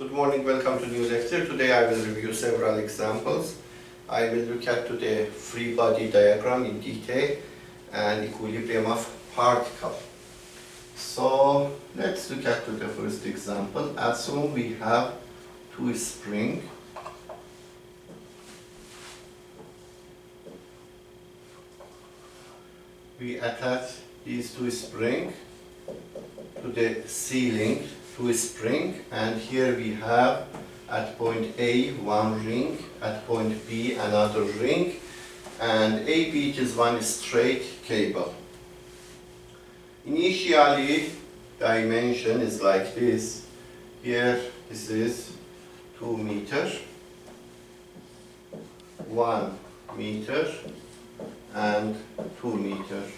Good morning, welcome to new lecture. Today I will review several examples. I will look at the free body diagram in detail and equilibrium of particle. So let's look at the first example. Assume we have two springs. We attach these two springs to the ceiling, two springs, and here we have at point A one ring, at point B another ring, and AB is one straight cable. Initially dimension is like this. Here this is 2 meters, 1 meter and 2 meters,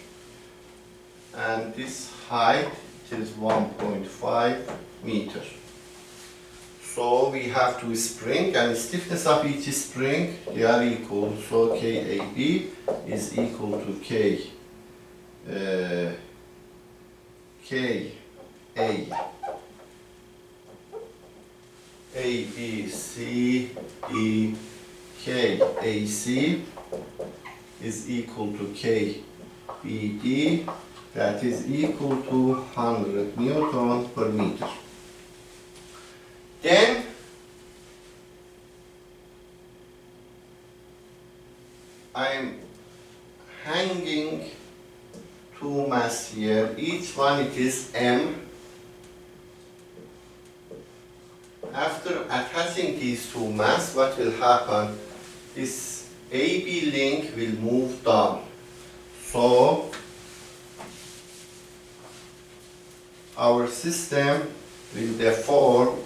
and this height is 1.5 meters. So we have two springs and the stiffness of each spring, they are equal. So KAB is equal to AC is equal to KBD, that is equal to 100 Newton per meter. Then I'm hanging two mass here, each one it is M. After attaching these two mass, what will happen? This AB link will move down. So our system will deform,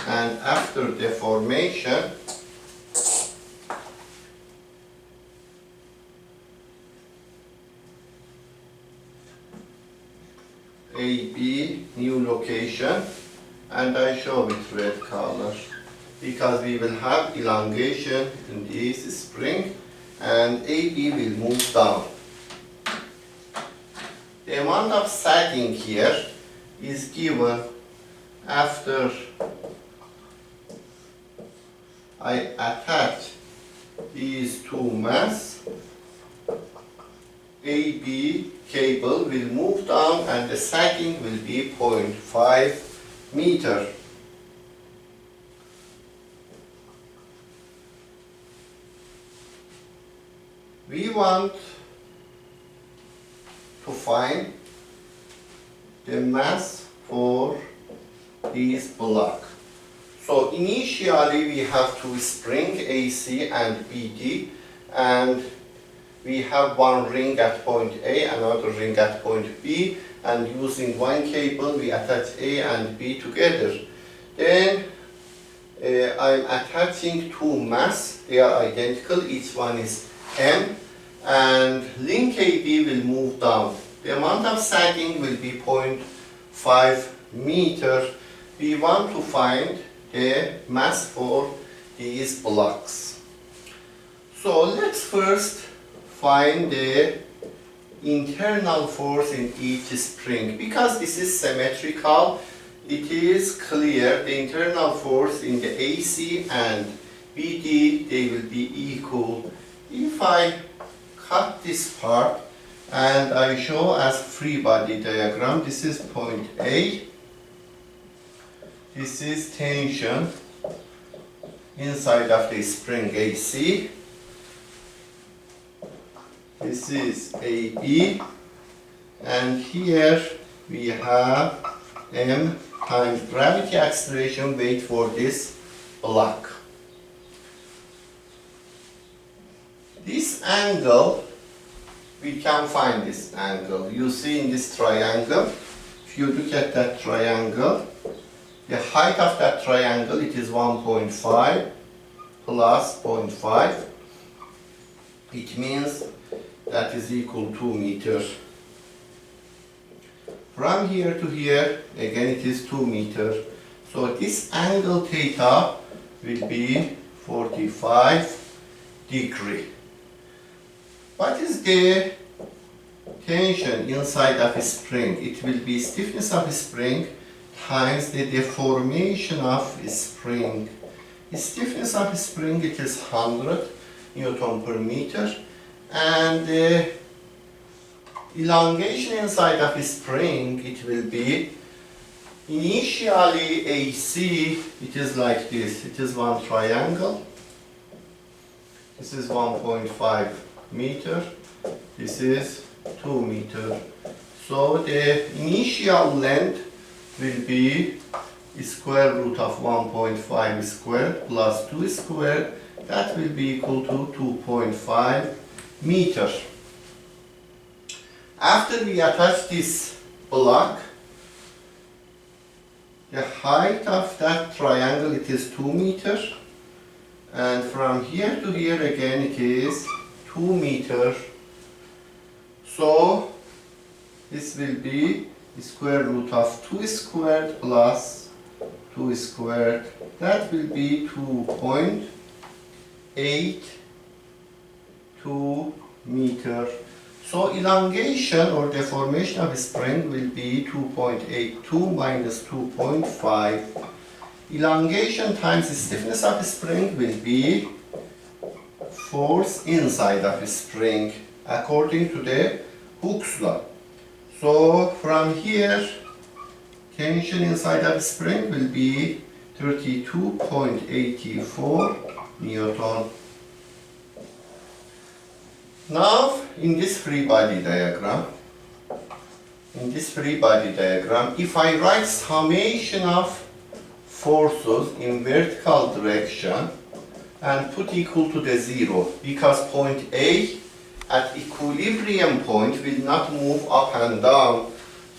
and after deformation AB new location, and I show with red color because we will have elongation in this spring and AB will move down. The amount of sagging here is given after I attach these two mass. AB cable will move down and the sagging will be 0.5 meter. We want to find the mass for this block. So initially we have two springs AC and BD, and we have one ring at point A, another ring at point B, and using one cable we attach A and B together. Then I'm attaching two mass, they are identical, each one is M, and link AB will move down. The amount of sagging will be 0.5 meter. We want to find the mass for these blocks. So let's first find the internal force in each spring. Because this is symmetrical, it is clear the internal force in the AC and BD, they will be equal. If I cut this part and I show as free body diagram, this is point A, this is tension inside of the spring AC, this is AB, and here we have M times gravity acceleration weight for this block. This angle, we can find this angle. You see in this triangle, if you look at that triangle, the height of that triangle, it is 1.5 plus 0.5. It means that is equal to 2 meters. From here to here, again it is 2 meters. So this angle theta will be 45 degrees. What is the tension inside of a spring? It will be stiffness of a spring times the deformation of spring. The stiffness of spring, it is 100 Newton per meter, and the elongation inside of a spring, it will be initially AC, it is like this. It is one triangle. This is 1.5 meter. This is 2 meter. So the initial length will be square root of 1.5 squared plus 2 squared. That will be equal to 2.5 meter. After we attach this block, the height of that triangle, it is 2 meters, and from here to here again it is 2 meters. So this will be the square root of 2 squared plus 2 squared. That will be 2.82 meters. So elongation or deformation of spring will be 2.82 minus 2.5. Elongation times the stiffness of spring will be force inside of spring according to the Hooke's law. So from here, tension inside of spring will be 32.84 Newton. Now, in this free body diagram, if I write summation of forces in vertical direction and put equal to the 0, because point A at equilibrium point will not move up and down.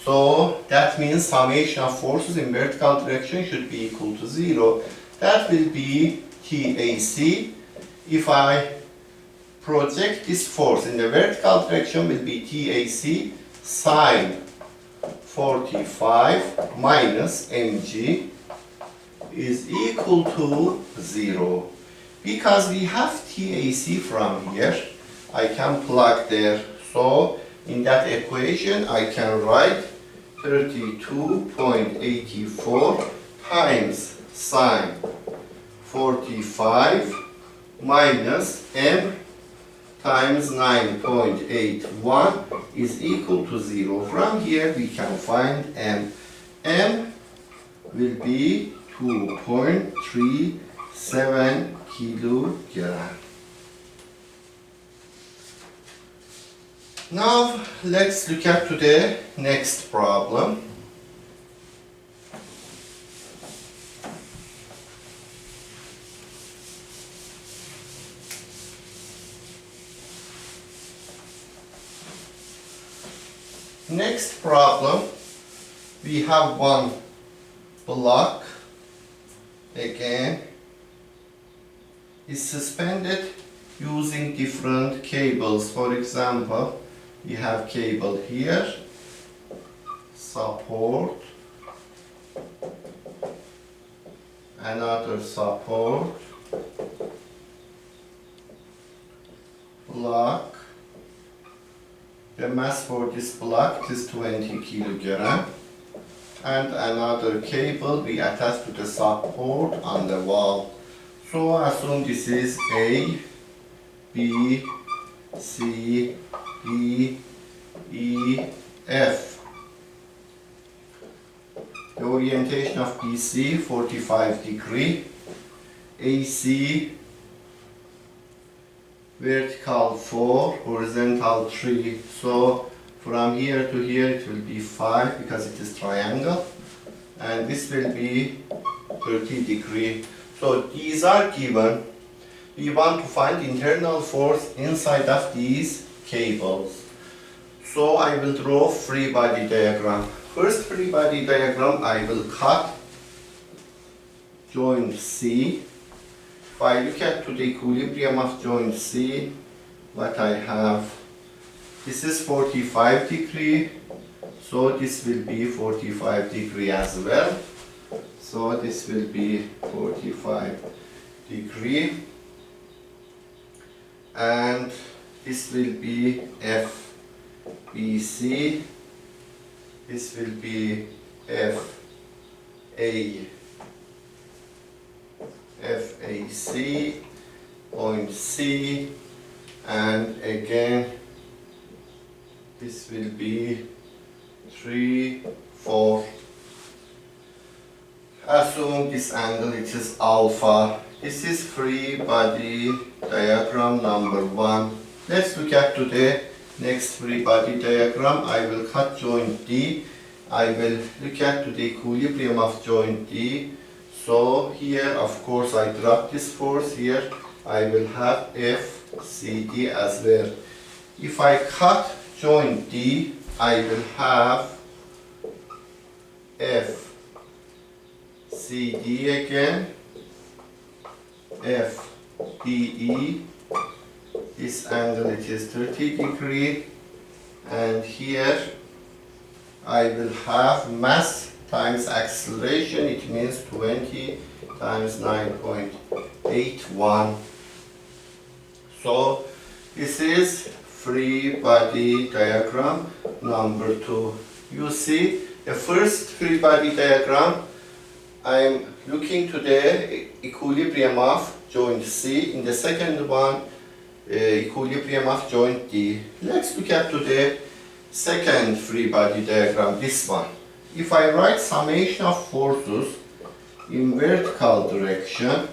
So that means summation of forces in vertical direction should be equal to 0. That will be TAC. If I project this force in the vertical direction, will be TAC sine 45 minus mg is equal to 0. Because we have TAC from here, I can plug there. So in that equation I can write 32.84 times sine 45 minus m times 9.81 is equal to 0. From here we can find m. M will be 2.37 kilogram. Now let's look at to the next problem. Next problem, we have one block, again, is suspended using different cables. For example, we have cable here, support, another support, block. The mass for this block is 20 kilogram, and another cable we attach to the support on the wall. So assume this is A, B, C, D, E, F. The orientation of BC 45 degree, AC vertical 4, horizontal 3. So from here to here it will be 5 because it is triangle, and this will be 30 degree. So these are given. We want to find internal force inside of these cables. So I will draw free body diagram. First free body diagram, I will cut joint C. If I look at to the equilibrium of joint C, what I have, this is 45 degree, so this will be 45 degree as well. So this will be 45 degree, and this will be FBC, this will be A FAC, point C, and again this will be 3, 4. Assume this angle, it is alpha. This is free body diagram number 1. Let's look at the next free body diagram. I will cut joint D. I will look at the equilibrium of joint D. So here, of course, I drop this force here. I will have FCD as well. If I cut joint D, I will have FCD again, FDE. This angle, it is 30 degree, and here I will have mass times acceleration. It means 20 times 9.81. So this is free body diagram number 2. You see the first free body diagram, I am looking to the equilibrium of joint C. In the second one, equilibrium of joint D. Let's look at the second free body diagram, this one. If I write summation of forces in vertical direction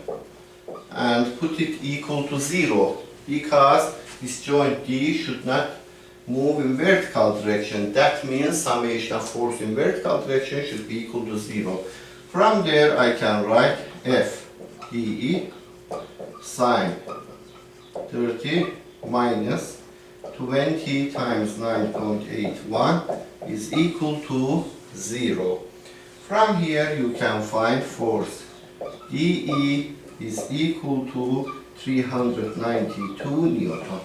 and put it equal to 0, because this joint D should not move in vertical direction, that means summation of force in vertical direction should be equal to 0. From there I can write F dE sine 30 minus 20 times 9.81 is equal to 0. From here you can find force. DE is equal to 392 Newton.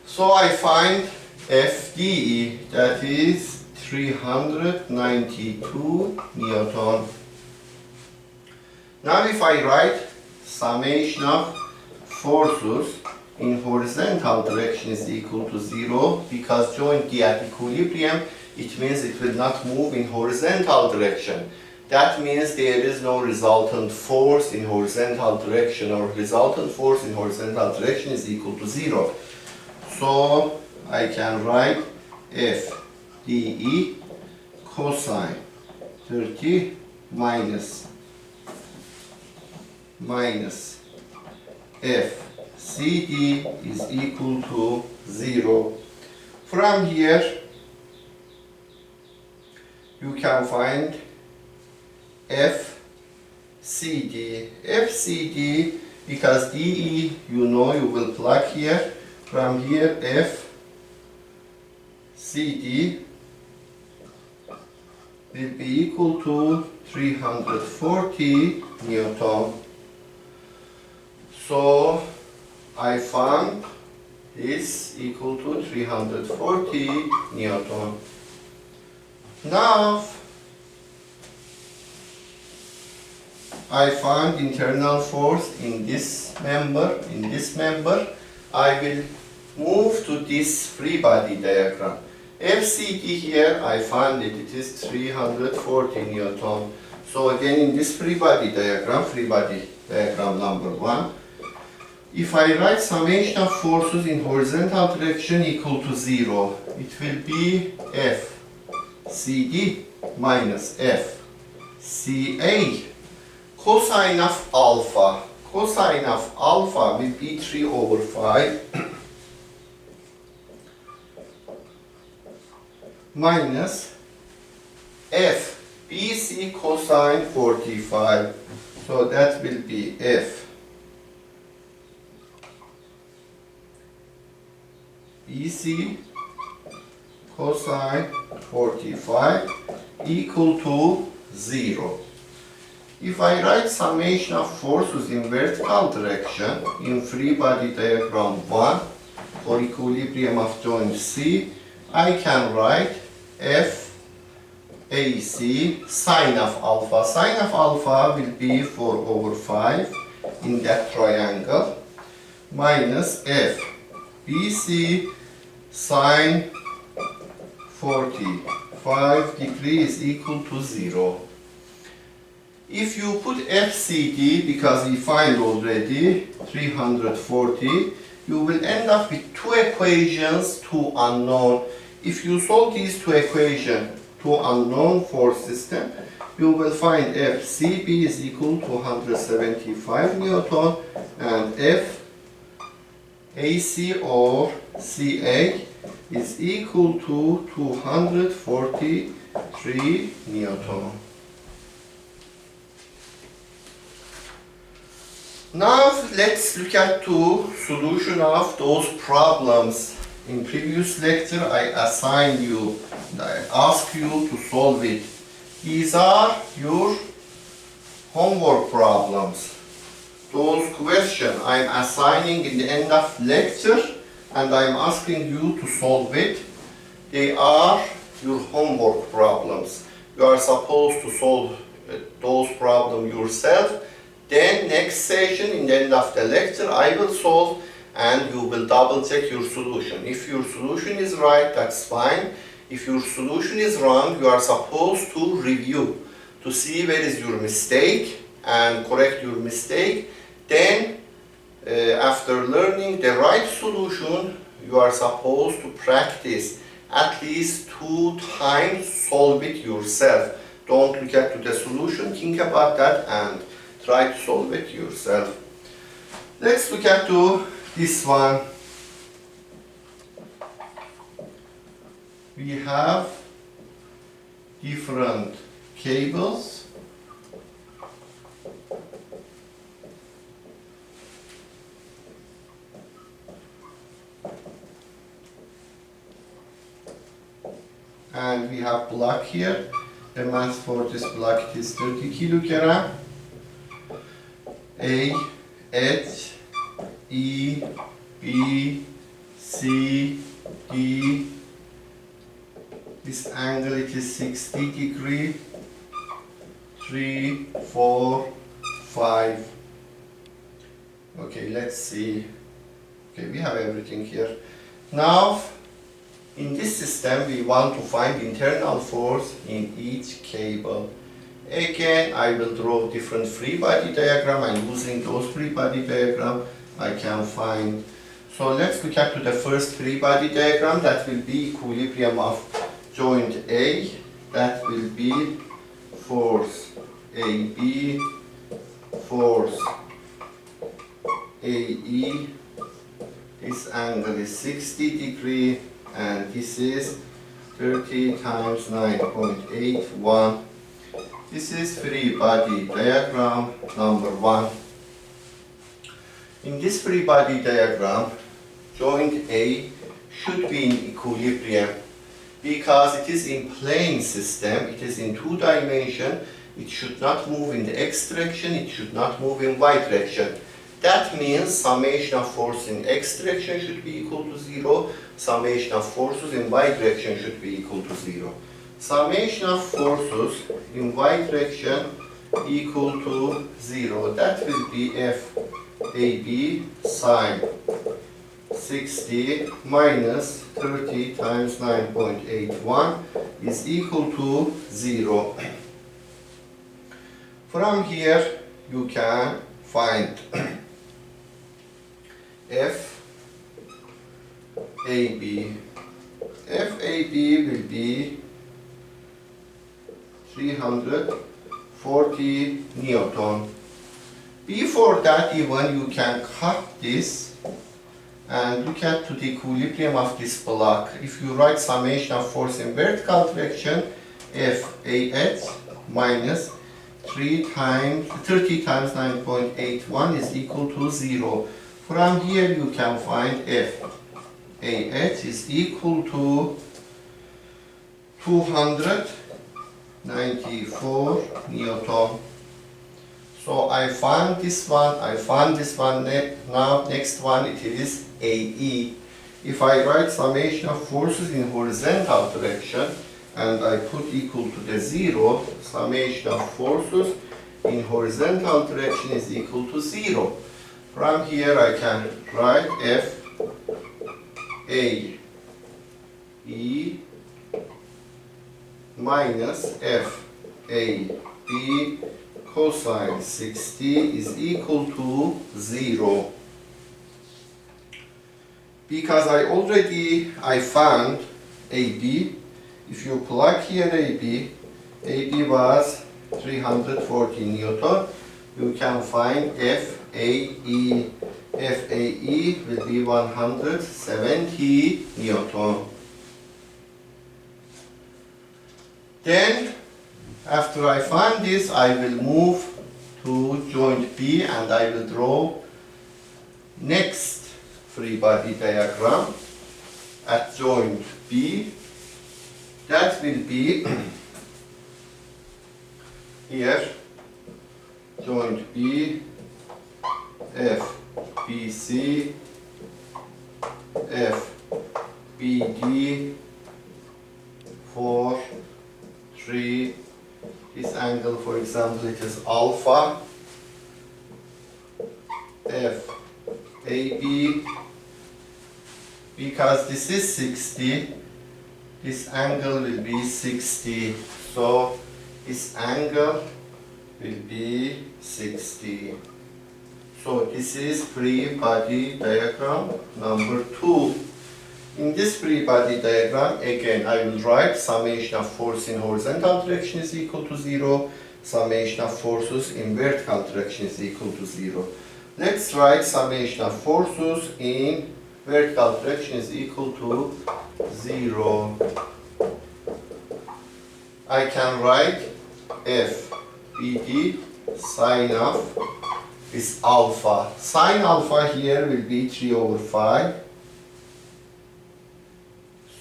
So I find FDE, that is 392 Newton. Now if I write summation of forces in horizontal direction is equal to 0, because joint D at equilibrium, it means it will not move in horizontal direction. That means there is no resultant force in horizontal direction, or resultant force in horizontal direction is equal to 0. So I can write F dE cosine 30 minus F CD is equal to 0. From here you can find FCD. FCD, because DE you know you will plug here. From here FCD will be equal to 340 Newton. So I found this equal to 340 Newton. Now I found internal force in this member. I will move to this free body diagram. FCD here, I found it is 340 Newton. So again in this free body diagram number 1, if I write summation of forces in horizontal direction equal to 0, it will be FCD minus FCA cosine of alpha. Cosine of alpha will be 3 over 5 minus F BC cosine 45. So that will be F BC cosine 45 equal to 0. If I write summation of forces in vertical direction in free body diagram 1 for equilibrium of joint C, I can write F AC sine of alpha. Sine of alpha will be 4 over 5 in that triangle minus F BC sine 45 5 degrees is equal to 0. If you put FCD, because we find already 340, you will end up with two equations, two unknown. If you solve these two equations, two unknown force system, you will find FCB is equal to 175 Newton and FAC or CA is equal to 243 Newton. Now let's look at the solution of those problems. In previous lecture I assigned you, I asked you to solve it. These are your homework problems. Those questions I'm assigning in the end of lecture and I'm asking you to solve it. They are your homework problems. You are supposed to solve those problems yourself. Then next session, in the end of the lecture, I will solve and you will double check your solution. If your solution is right, that's fine. If your solution is wrong, you are supposed to review to see where is your mistake and correct your mistake. Then, after learning the right solution, you are supposed to practice at least 2 times, solve it yourself. Don't look at the solution, think about that and try to solve it yourself. Let's look at this one. We have different cables. And we have block here. The mass for this block is 30 kilogram. A, H, E, B, C, D. This angle it is 60 degree. 3, 4, 5. Okay, let's see. Okay, we have everything here. Now, in this system, we want to find internal force in each cable. Again, I will draw different free body diagram, and using those free body diagram, I can find. So let's look at the first free body diagram. That will be equilibrium of joint A. That will be force AB, force AE. This angle is 60 degree, and this is 30 times 9.81. This is free body diagram number 1. In this free body diagram, joint A should be in equilibrium because it is in plane system, it is in 2 dimensions, it should not move in the x direction, it should not move in y direction. That means summation of force in x direction should be equal to 0, summation of forces in y direction should be equal to 0. Summation of forces in y direction equal to 0. That will be FAB sine 60 minus 30 times 9.81 is equal to 0. From here you can find FAB. FAB will be 340 Newton. Before that even you can cut this and look at the equilibrium of this block. If you write summation of force in vertical direction, FAH minus 30 times 9.81 is equal to 0. From here you can find FAH is equal to 294 Newton. So I found this one, now next one it is AE. If I write summation of forces in horizontal direction and I put equal to the 0, summation of forces in horizontal direction is equal to 0. From here I can write FAE minus FAB cosine 60 is equal to 0. Because I found AB, if you plug here AB was 340 Newton, you can find FAE. FAE will be 170 Newton. Then, after I find this, I will move to joint B and I will draw next free body diagram at joint B. That will be here, joint B, FBC, FBD, 4, 3, this angle, for example, it is alpha, FAB, because this is 60, this angle will be 60, so this angle will be 60. So this is free body diagram number 2. In this free body diagram, again, I will write summation of force in horizontal direction is equal to 0, summation of forces in vertical direction is equal to 0. Let's write summation of forces in vertical direction is equal to 0. I can write FBD sine of this alpha. Sine alpha here will be 3 over 5.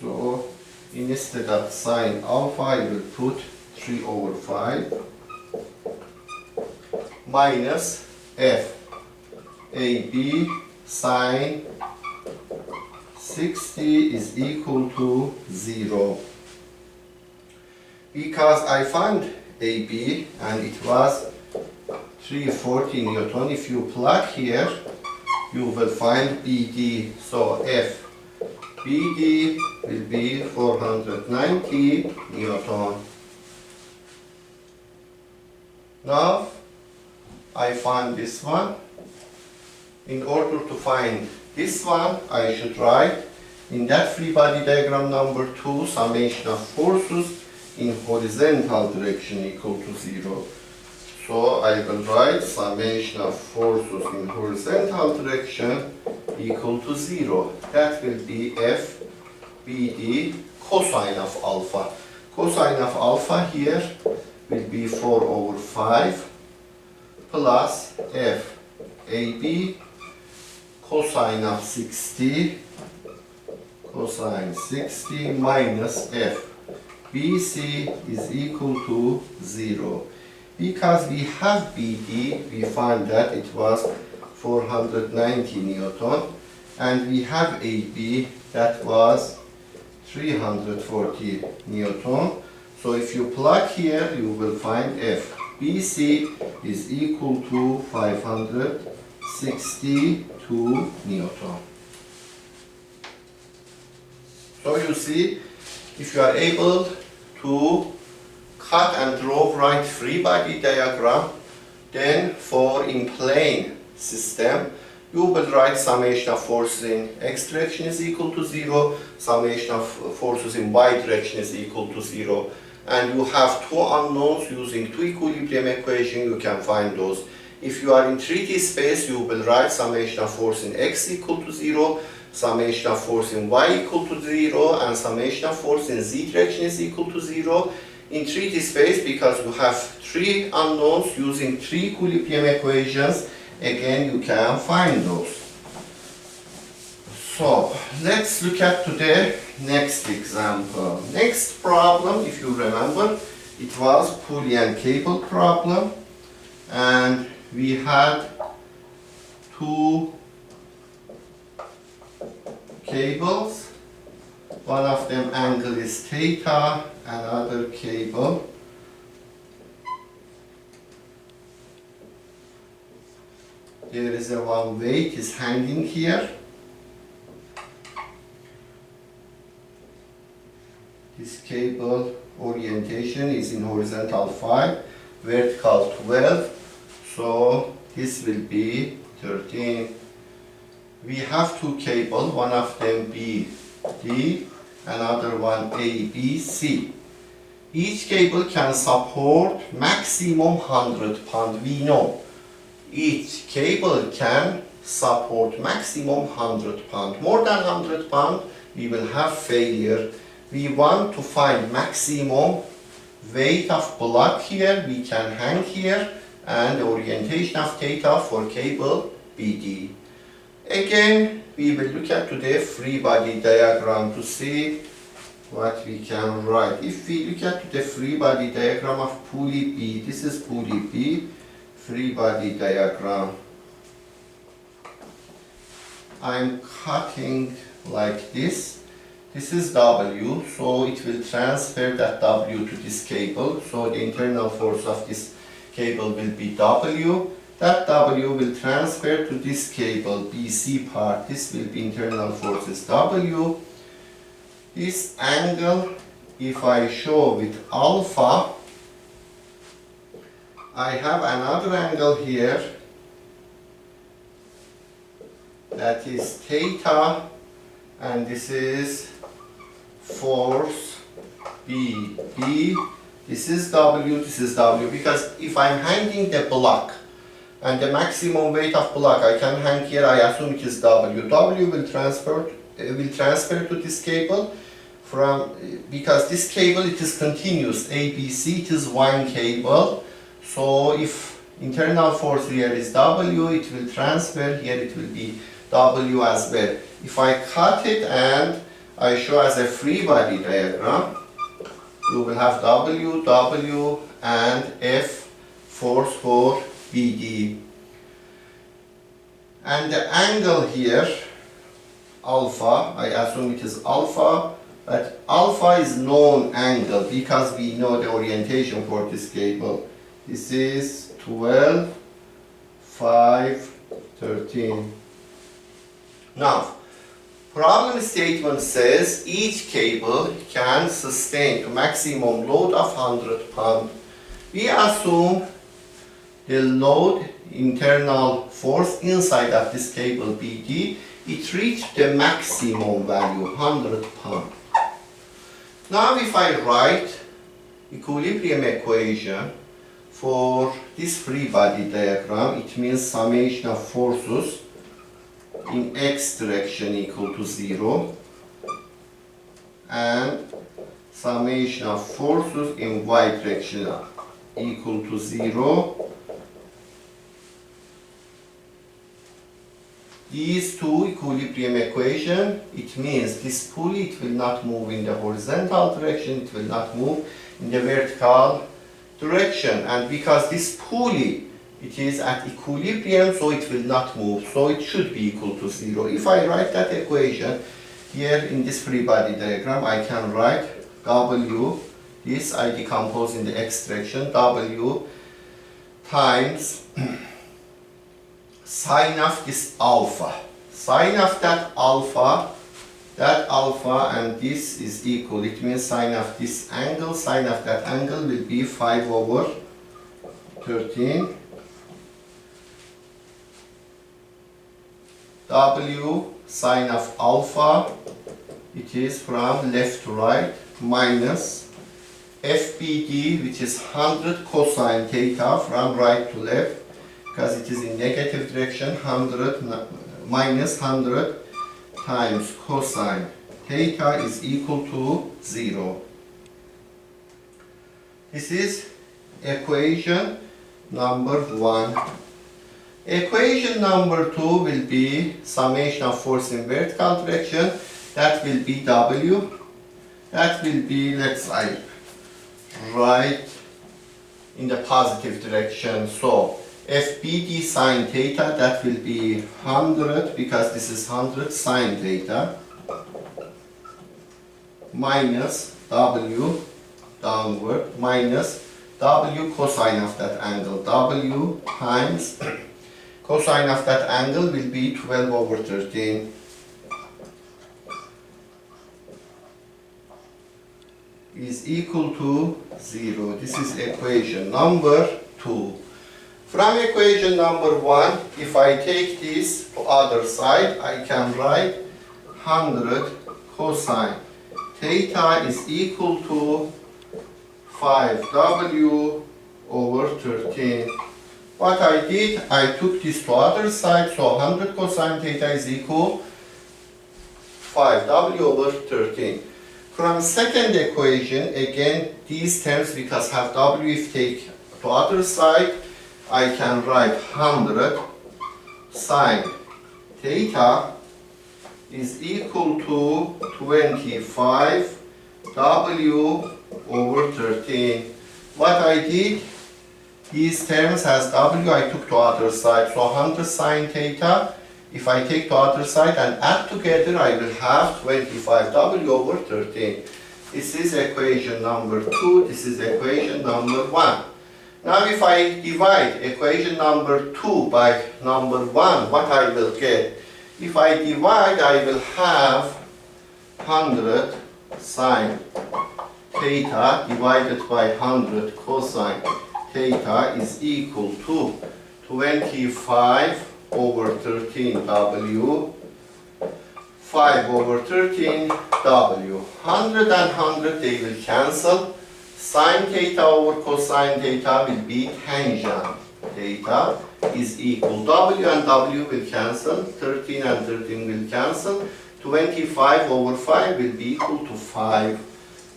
So instead of sine alpha, I will put 3 over 5 minus FAB sine 60 is equal to 0. Because I found AB and it was 340 Newton, if you plug here, you will find BD. So FBD will be 490 Newton. Now, I find this one. In order to find this one, I should write in that free body diagram number 2, summation of forces in horizontal direction equal to 0. So I will write summation of forces in horizontal direction equal to 0. That will be FBD cosine of alpha. Cosine of alpha here will be 4 over 5 plus FAB cosine of 60 minus FBC is equal to 0. Because we have BD, we find that it was 490 Newton, and we have AB, that was 340 Newton. So if you plug here, you will find FBC is equal to 562 Newton. So you see, if you are able to cut and draw right free body diagram, then for in plane system, you will write summation of forces in x direction is equal to 0, summation of forces in y direction is equal to 0. And you have two unknowns. Using two equilibrium equations, you can find those. If you are in 3D space, you will write summation of force in x equal to 0, summation of force in y equal to 0, and summation of force in z direction is equal to 0. In 3D space, because you have three unknowns, using three equilibrium equations, again you can find those. So let's look at the next example. Next problem, if you remember, it was pulley and cable problem, and we had two cables. One of them angle is theta, another cable there is a one weight is hanging here. This cable orientation is in horizontal 5, vertical 12, so this will be 13. We have two cables, one of them BD, another one ABC. Each cable can support maximum 100 pound. We know each cable can support maximum 100 pound. More than 100 pound, we will have failure. We want to find maximum weight of block here. We can hang here, and the orientation of theta for cable BD. Again, we will look at the free body diagram to see what we can write. If we look at the free body diagram of pulley B, this is pulley B, free body diagram. I'm cutting like this. This is W, so it will transfer that W to this cable. So the internal force of this cable will be W. That W will transfer to this cable, BC part. This will be internal forces W. This angle, if I show with alpha, I have another angle here that is theta, and this is force B. This is W, this is W, because if I'm hanging the block and the maximum weight of block I can hang here, I assume it is W. W will transfer to this cable because this cable, it is continuous, ABC, it is one cable. So if internal force here is W, it will transfer, here it will be W as well. If I cut it and I show as a free body diagram, you will have W, and F force for BD. And the angle here, alpha, I assume it is alpha, but alpha is known angle because we know the orientation for this cable. This is 12, 5, 13. Now, problem statement says each cable can sustain a maximum load of 100 pound. We assume the load, internal force inside of this cable BD, it reached the maximum value, 100 pound. Now if I write equilibrium equation for this free body diagram, it means summation of forces in x direction equal to 0 and summation of forces in y direction equal to 0. These two equilibrium equation, it means this pulley, it will not move in the horizontal direction, it will not move in the vertical direction, and because this pulley, it is at equilibrium, so it will not move, so it should be equal to 0. If I write that equation here in this free body diagram, I can write W, this I decompose in the x direction, W times sine of this alpha. Sine of that alpha, and this is equal. It means sine of this angle, sine of that angle will be 5 over 13. W sine of alpha, it is from left to right, minus FBD, which is 100 cosine theta from right to left, because it is in negative direction, 100 minus 100 times cosine theta is equal to 0. This is equation number 1. Equation number 2 will be summation of force in vertical direction. That will be W. That will be, let's say, right in the positive direction. So FBD sine theta, that will be 100, because this is 100 sine theta, minus W downward, minus W cosine of that angle. W times cosine of that angle will be 12 over 13. is equal to 0. This is equation number 2. From equation number 1, if I take this to other side, I can write 100 cosine theta is equal to 5w over 13. What I did, I took this to other side, so 100 cosine theta is equal 5w over 13. From second equation, again, these terms, because have w, if take to other side, I can write 100 sine theta is equal to 25 w over 13. What I did, these terms as w I took to other side, so 100 sine theta, if I take to other side and add together, I will have 25 w over 13. This is equation number 2, this is equation number 1. Now if I divide equation number 2 by number 1, what I will get? If I divide, I will have 100 sine theta divided by 100 cosine theta is equal to 25 over 13 w, 5 over 13 w. 100 and 100, they will cancel. Sine theta over cosine theta will be tangent theta is equal w, and w will cancel. 13 and 13 will cancel. 25 over 5 will be equal to 5.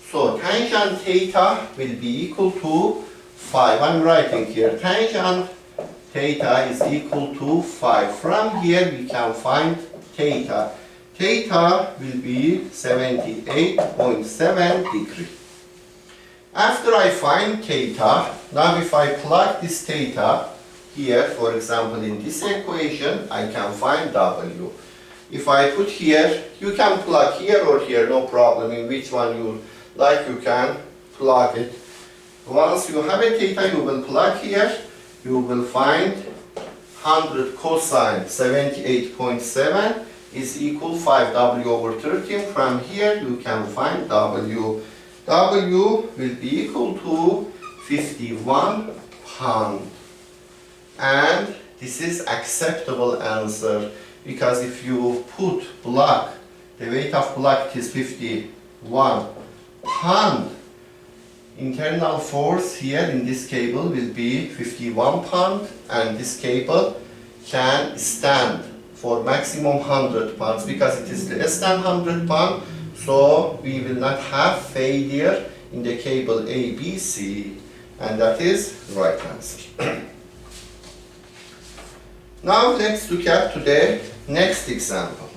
So tangent theta will be equal to 5. I'm writing here tangent theta is equal to 5. From here we can find theta. Theta will be 78.7 degrees. After I find theta, now if I plug this theta here, for example in this equation, I can find w. If I put here, you can plug here or here, no problem. In which one you like, you can plug it. Once you have a theta, you will plug here, you will find 100 cosine 78.7 is equal 5w over 13. From here you can find w. W will be equal to 51 pound. And this is acceptable answer, because if you put block, the weight of block is 51 pound. Internal force here in this cable will be 51 pound, and this cable can stand for maximum 100 pounds because it is less than 100 pounds. So we will not have failure in the cable ABC, and that is right answer. Now let's look at the next example.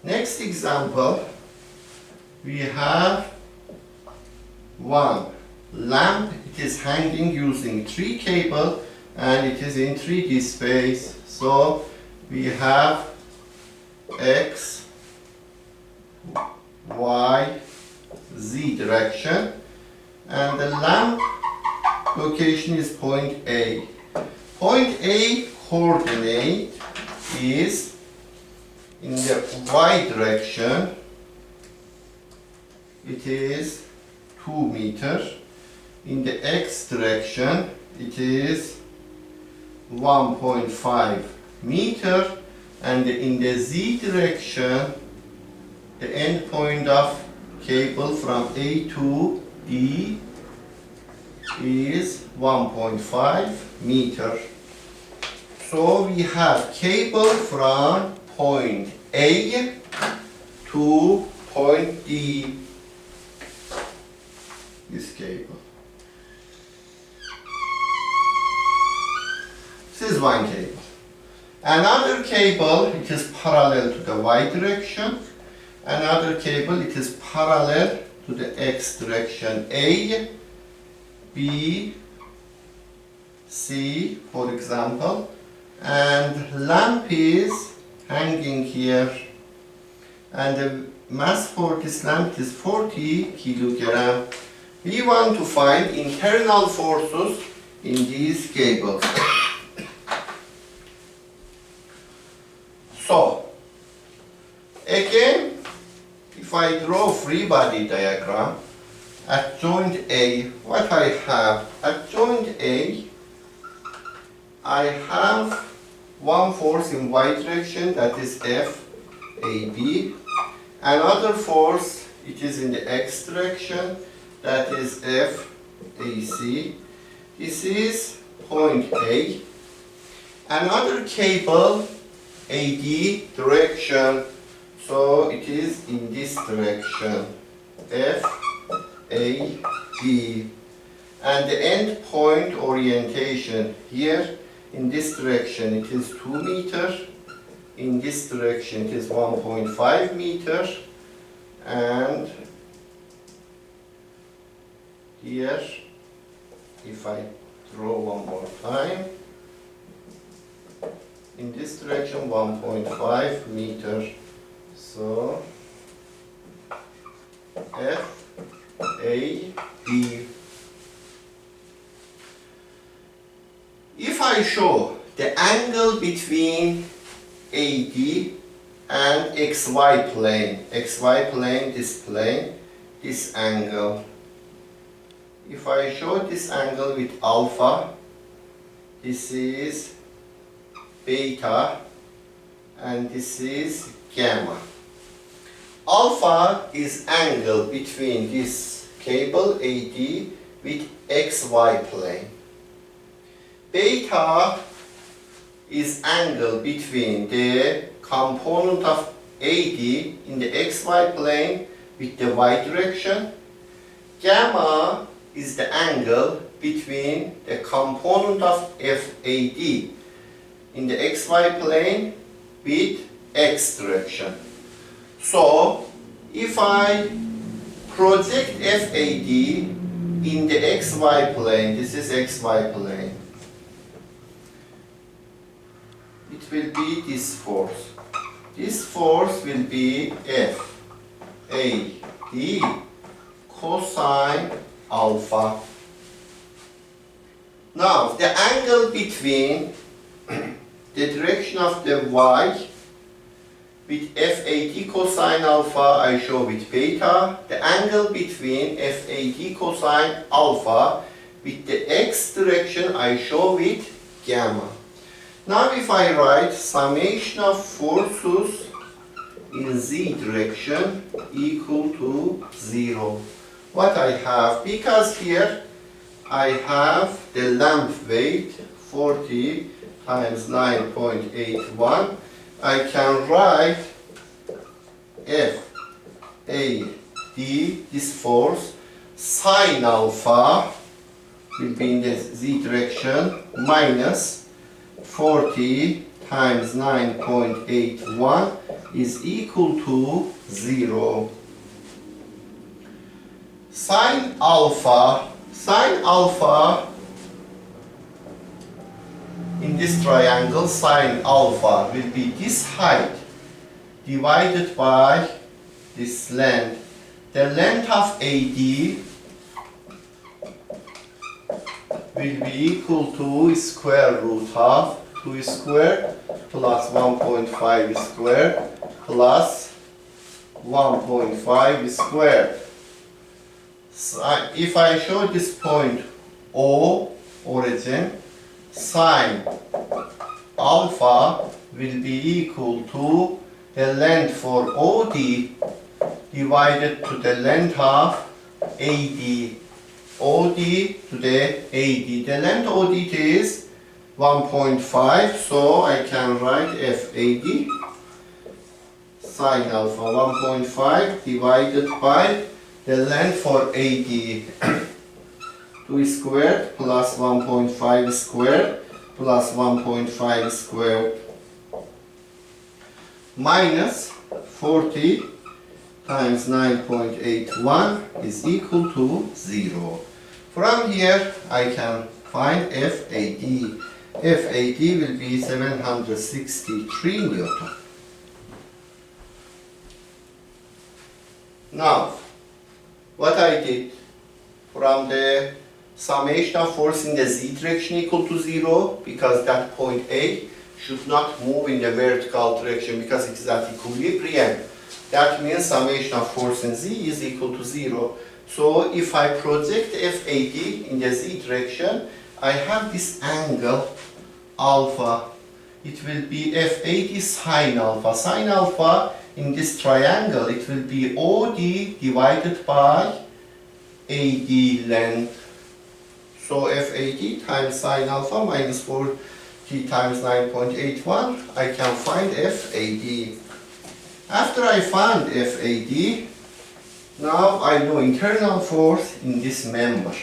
Next example, we have one lamp. It is hanging using 3 cable and it is in 3D space. So we have X, Y, Z direction, and the lamp location is point A. Point A coordinate is in the Y direction, it is 2 meters. In the X direction, it is 1.5 meter. And in the Z direction, the end point of cable from A to D is 1.5 meter. So we have cable from point A to point D, this cable. This is one cable. Another cable, it is parallel to the Y direction. Another cable, it is parallel to the X direction. A, B, C, for example. And lamp is hanging here, and the mass for this lamp is 40 kilogram. We want to find internal forces in these cables. So, again, if I draw free body diagram, at joint A, what I have? At joint A, I have one force in y direction, that is FAB. Another force, it is in the x direction, that is FAC. This is point A. Another cable, AD direction, so it is in this direction, FAB. And the end point orientation here, in this direction it is 2 meters, in this direction it is 1.5 meters, and here, if I draw one more time, in this direction 1.5 meters. So FAB. If I show the angle between AD and XY plane, this plane, this angle. If I show this angle with alpha, this is beta, and this is gamma. Alpha is angle between this cable AD with XY plane. Beta is angle between the component of AD in the XY plane with the y direction. Gamma is the angle between the component of FAD in the XY plane with x direction. So, if I project FAD in the XY plane, this is XY plane, it will be this force. This force will be FAD cosine alpha. Now, the angle between the direction of the y with FAD cosine alpha I show with beta. The angle between FAD cosine alpha with the x direction I show with gamma. Now if I write summation of forces in z direction equal to 0. What I have, because here I have the lamp weight 40 times 9.81, I can write FAD, this force, sine alpha will be in the z direction, minus 40 times 9.81 is equal to 0. Sine alpha in this triangle, sine alpha will be this height divided by this length. The length of AD will be equal to square root of 2 squared plus 1.5 squared plus 1.5 squared. So if I show this point O, origin, sine alpha will be equal to the length for OD divided to the length of AD. OD to the AD. The length OD is 1.5, so I can write FAD sine alpha 1.5 divided by the length for AD. 2 squared plus 1.5 squared plus 1.5 squared minus 40 times 9.81 is equal to 0. From here I can find FAD. FAD will be 763 Newton. Now, what I did from the summation of force in the z direction equal to 0, because that point A should not move in the vertical direction because it is at equilibrium. That means summation of force in z is equal to 0. So if I project FAD in the z direction, I have this angle alpha. It will be FAD sine alpha. Sine alpha in this triangle, it will be OD divided by AD length. So FAD times sine alpha minus 4t times 9.81, I can find FAD. After I find FAD, now I know internal force in this member.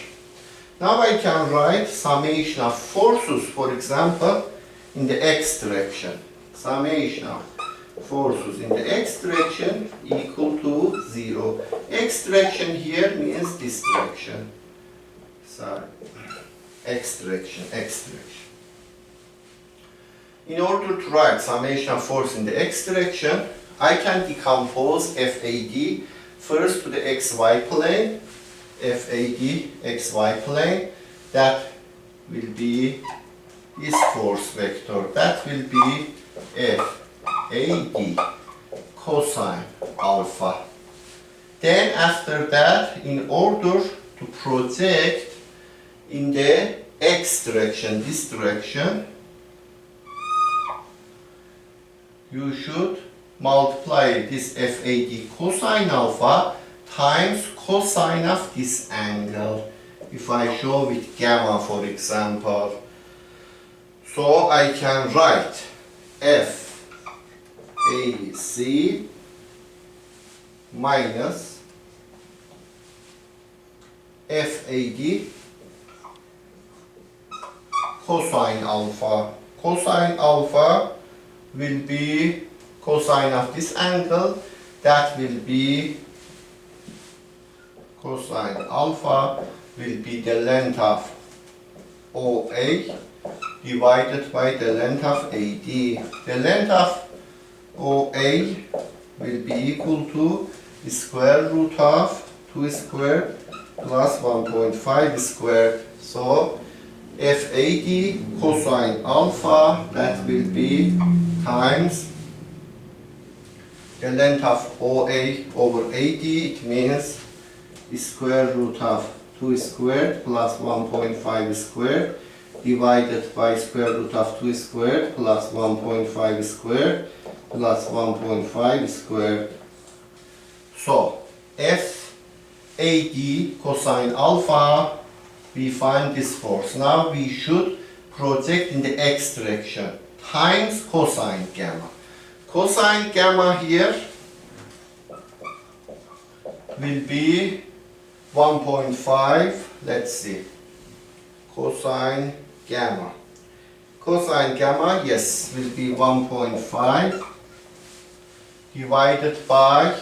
Now I can write summation of forces, for example, in the x direction. Summation of forces in the x direction equal to 0. X direction here means this direction. Sorry. X direction. In order to write summation of force in the x direction, I can decompose FAD first to the xy plane. FAD xy plane, that will be this force vector. That will be FAD cosine alpha. Then after that, in order to project in the x direction, this direction, you should multiply this FAD cosine alpha times cosine of this angle. If I show with gamma, for example, so I can write FAC minus FAD cosine alpha. Cosine alpha will be cosine of this angle. That will be cosine alpha will be the length of OA divided by the length of AD. The length of OA will be equal to the square root of 2 squared plus 1.5 squared. So FAD cosine alpha, that will be times the length of OA over AD. It means the square root of 2 squared plus 1.5 squared divided by square root of 2 squared plus 1.5 squared plus 1.5 squared. So FAD cosine alpha, we find this force. Now we should project in the x direction times cosine gamma. Cosine gamma here will be 1.5, let's see, cosine gamma. Cosine gamma, yes, will be 1.5 divided by,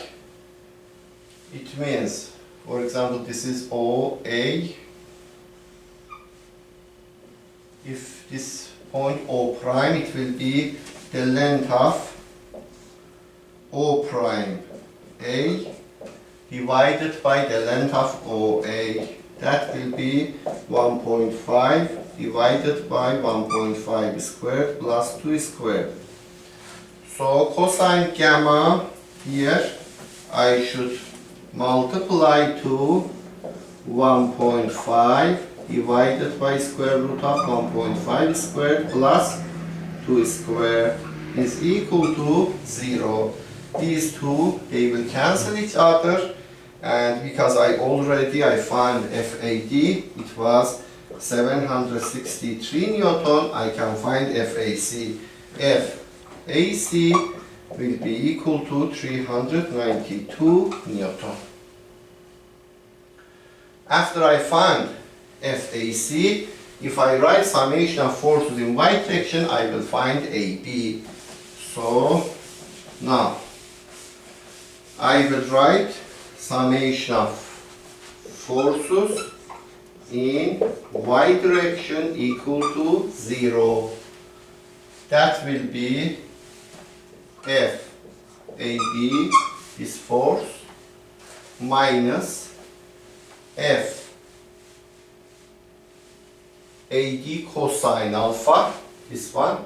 it means, for example, this is OA. If this point O prime, it will be the length of O prime A divided by the length of OA. That will be 1.5 divided by 1.5 squared plus 2 squared. So cosine gamma here I should multiply to 1.5 divided by square root of 1.5 squared plus 2 squared is equal to 0. These two, they will cancel each other, and because I found FAD, it was 763 Newton, I can find FAC. FAC will be equal to 392 Newton. After I find FAC, if I write summation of forces in y direction, I will find AB. So now I will write summation of forces in y direction equal to 0. That will be FAB, this force, minus F AD cosine alpha, this one,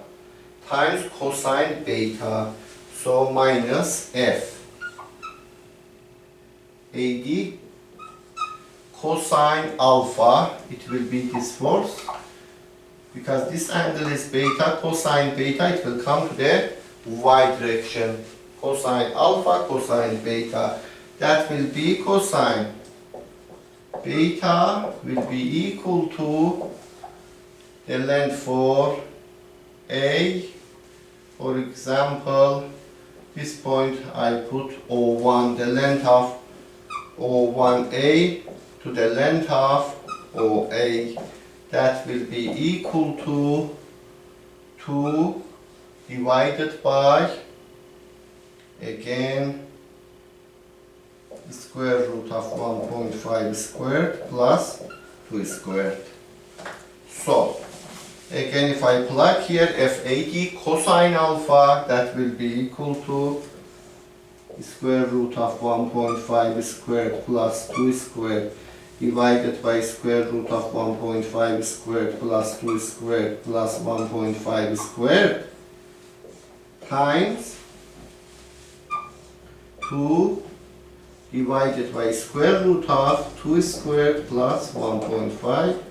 times cosine beta. So minus F AD cosine alpha, it will be this force. Because this angle is beta, cosine beta, it will come to the y direction. Cosine alpha, cosine beta. That will be cosine beta will be equal to the length for A. For example, this point I put O1, the length of O1A to the length of OA. That will be equal to 2 divided by, again, the square root of 1.5 squared plus 2 squared. So, again, if I plug here FAD cosine alpha, that will be equal to the square root of 1.5 squared plus 2 squared divided by square root of 1.5 squared plus 2 squared plus 1.5 squared times 2 divided by square root of 2 squared plus 1.5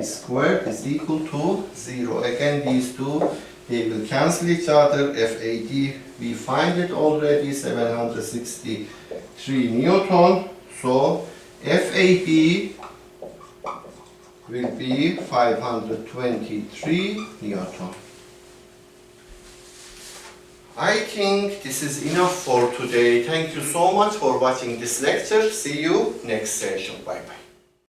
squared is equal to 0. Again, these two, they will cancel each other. FAD, we find it already, 763 Newton. So FAB will be 523 Newton. I think this is enough for today. Thank you so much for watching this lecture. See you next session. Bye bye.